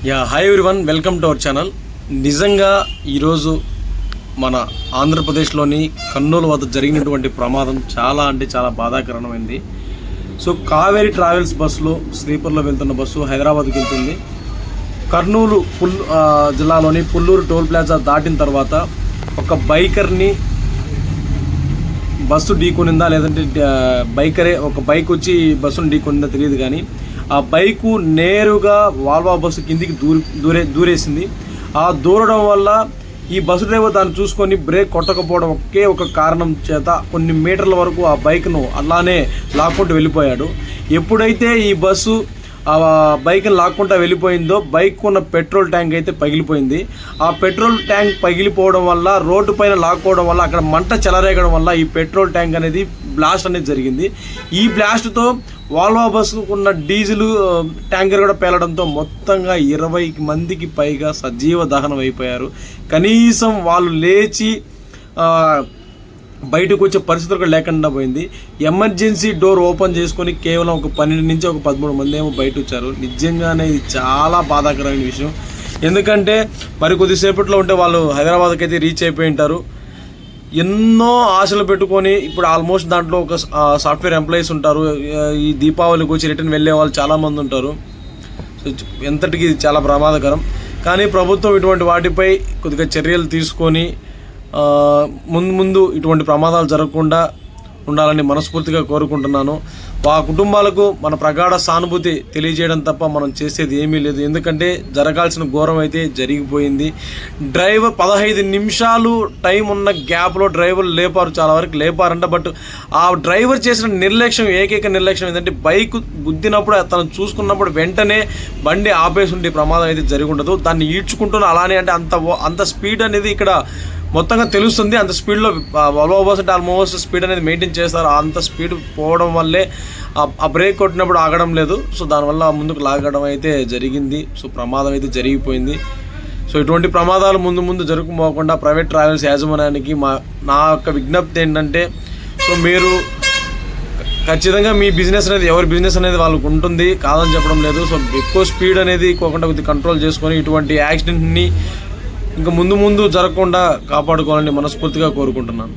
Hi everyone, welcome to our channel. నిజంగా ఈరోజు మన ఆంధ్రప్రదేశ్లోని కర్నూలు వద్ద జరిగినటువంటి ప్రమాదం చాలా అంటే చాలా బాధాకరమైంది. సో కావేరీ ట్రావెల్స్ బస్సులో స్లీపర్లో వెళ్తున్న బస్సు హైదరాబాద్కి వెళ్తుంది. కర్నూలు జిల్లాలోని పుల్లూరు టోల్ ప్లాజా దాటిన తర్వాత ఒక బైకర్ని బస్సు ఢీకొనిందా లేదంటే బైకరే ఒక బైక్ వచ్చి బస్సును ఢీకొనిందా తెలియదు, కానీ ఆ బైకు నేరుగా వాల్వా బస్సు కిందికి దూరేసింది. ఆ దూరడం వల్ల ఈ బస్సు డ్రైవర్ దాన్ని చూసుకొని బ్రేక్ కొట్టకపోవడం ఒకే ఒక కారణం చేత కొన్ని మీటర్ల వరకు ఆ బైక్ను అలానే లాక్కుంటూ వెళ్ళిపోయాడు. ఎప్పుడైతే ఈ బస్సు ఆ బైక్ని లాక్కుంటూ వెళ్ళిపోయిందో బైక్ ఉన్న పెట్రోల్ ట్యాంక్ అయితే పగిలిపోయింది. ఆ పెట్రోల్ ట్యాంక్ పగిలిపోవడం వల్ల రోడ్డు పైన లాక్కోవడం వల్ల అక్కడ మంట చెలరేగడం వల్ల ఈ పెట్రోల్ ట్యాంక్ అనేది బ్లాస్ట్ అనేది జరిగింది. ఈ బ్లాస్ట్తో వాల్వా బస్సుకు ఉన్న డీజిల్ ట్యాంకర్ కూడా పేలడంతో మొత్తంగా 20 మందికి పైగా సజీవ దహనం అయిపోయారు. కనీసం వాళ్ళు లేచి బయటకు వచ్చే పరిస్థితులు కూడా లేకుండా పోయింది. ఎమర్జెన్సీ డోర్ ఓపెన్ చేసుకొని కేవలం ఒక 12 నుంచి ఒక 13 మంది ఏమో బయట వచ్చారు. నిజంగానే ఇది చాలా బాధాకరమైన విషయం. ఎందుకంటే మరి కొద్దిసేపట్లో ఉంటే వాళ్ళు హైదరాబాద్కి అయితే రీచ్ అయిపోయి ఉంటారు. ఎన్నో ఆశలు పెట్టుకొని ఇప్పుడు ఆల్మోస్ట్ దాంట్లో ఒక సాఫ్ట్వేర్ ఎంప్లాయీస్ ఉంటారు. ఈ దీపావళికి వచ్చి రిటర్న్ వెళ్ళే వాళ్ళు చాలామంది ఉంటారు. సో ఎంతటికి ఇది చాలా ప్రమాదకరం. కానీ ప్రభుత్వం ఇటువంటి వాటిపై కొద్దిగా చర్యలు తీసుకొని ముందు ఇటువంటి ప్రమాదాలు జరగకుండా ఉండాలని మనస్ఫూర్తిగా కోరుకుంటున్నాను. ఆ కుటుంబాలకు మన ప్రగాఢ సానుభూతి తెలియజేయడం తప్ప మనం చేసేది ఏమీ లేదు. ఎందుకంటే జరగాల్సిన ఘోరం అయితే జరిగిపోయింది. డ్రైవర్ 15 నిమిషాలు టైం ఉన్న గ్యాప్లో డ్రైవర్ లేపారు, చాలా వరకు లేపారంట. బట్ ఆ డ్రైవర్ చేసిన నిర్లక్ష్యం, ఏకైక నిర్లక్ష్యం ఏంటంటే బైక్ గుద్దినప్పుడు తను చూసుకున్నప్పుడు వెంటనే బండి ఆపేసి ఉండే ప్రమాదం అయితే జరిగి ఉండదు. దాన్ని ఈడ్చుకుంటున్న అలానే అంటే అంత స్పీడ్ అనేది ఇక్కడ మొత్తంగా తెలుస్తుంది. అంత స్పీడ్లో వాల్వో బస్ అంటే ఆల్మోస్ట్ స్పీడ్ అనేది మెయింటైన్ చేస్తారు. అంత స్పీడ్ పోవడం వల్లే ఆ బ్రేక్ కొట్టినప్పుడు ఆగడం లేదు. సో దానివల్ల ముందుకు లాగడం అయితే జరిగింది. సో ప్రమాదం అయితే జరిగిపోయింది. సో ఇటువంటి ప్రమాదాలు ముందు జరగకపోకుండా ప్రైవేట్ ట్రావెల్స్ యాజమాన్యానికి నా యొక్క విజ్ఞప్తి ఏంటంటే, సో మీరు ఖచ్చితంగా మీ బిజినెస్ అనేది ఎవరి బిజినెస్ అనేది వాళ్ళకు ఉంటుంది, కాదని చెప్పడం లేదు. సో ఎక్కువ స్పీడ్ అనేది కోకుండా కొద్దిగా కంట్రోల్ చేసుకొని ఇటువంటి యాక్సిడెంట్ని ఇంకా ముందు జరగకుండా కాపాడుకోవాలని మనస్ఫూర్తిగా కోరుకుంటున్నాను.